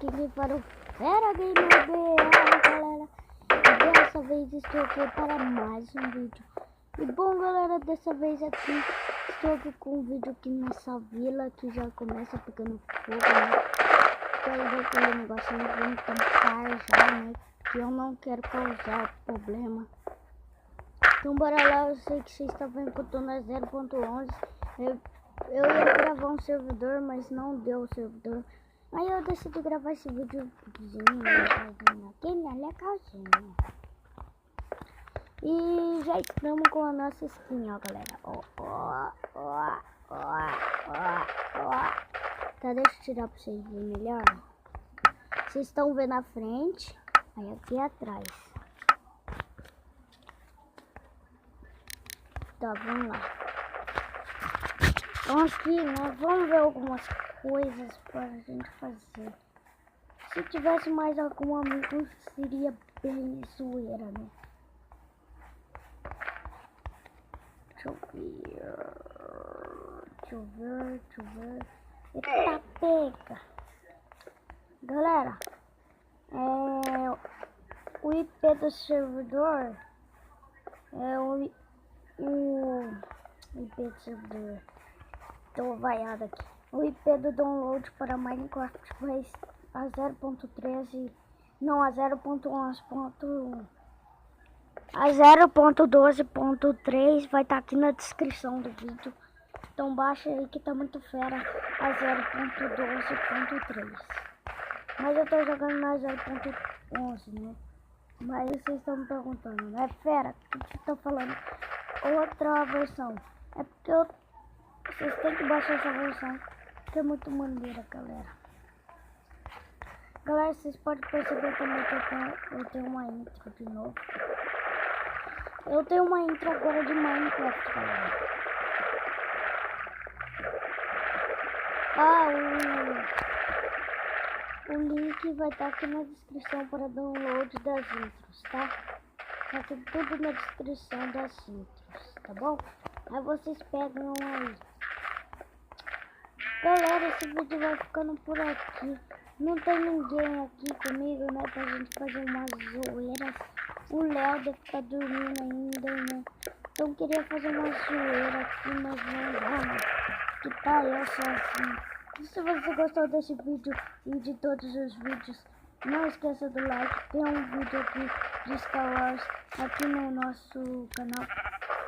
aqui quem fala o Fera Gamer BR, galera. E dessa vez estou aqui para mais um vídeo. E bom, galera, dessa vez aqui estou aqui com um vídeo aqui nessa vila que já começa pegando fogo, né? Quero ver aquele negócio ali, vamos tampar já, né? Que eu não quero causar problema. Então bora lá, eu sei que vocês estão vendo que eu tô na 0.11. Eu ia gravar um servidor, mas não deu o servidor. Aí eu decidi gravar esse videozinho aqui, né? Legalzinho. E já estamos com a nossa skin, ó, galera. Tá, deixa eu tirar pra vocês verem melhor. Vocês estão vendo na frente, aí aqui atrás. Tá, vamos lá. Então aqui, né, vamos ver algumas coisas para a gente fazer. Se tivesse mais algum amigo, seria bem zoeira, né? Deixa eu ver. Eita, pega! Galera, o IP do servidor é o IP do servidor. Tô vaiado aqui. O IP do download para Minecraft vai a 0.13, não, a 0.11. A 0.12.3 vai estar aqui na descrição do vídeo. Então baixa aí que tá muito fera a 0.12.3. Mas eu tô jogando na 0.11, né? Mas vocês estão me perguntando, né? Fera, o que você tá falando? Outra versão. É porque vocês têm que baixar essa versão, que é muito maneira, galera. Galera, vocês podem perceber também que eu tenho uma intro de novo. Eu tenho uma intro agora de Minecraft, galera. O link vai estar aqui na descrição para download das intros, tá? Tá tudo na descrição das intros, tá bom? Aí vocês pegam aí. Galera, esse vídeo vai ficando por aqui. Não tem ninguém aqui comigo, né? Pra gente fazer umas zoeiras. O Léo deve estar dormindo ainda, né? Então eu queria fazer uma zoeira aqui, mas não dá, né? Que tá eu sozinho. E se você gostou desse vídeo e de todos os vídeos, não esqueça do like. Tem um vídeo aqui de Star Wars aqui no nosso canal.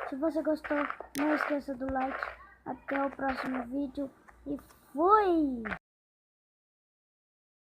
Se você gostou, não esqueça do like. Até o próximo vídeo e fui!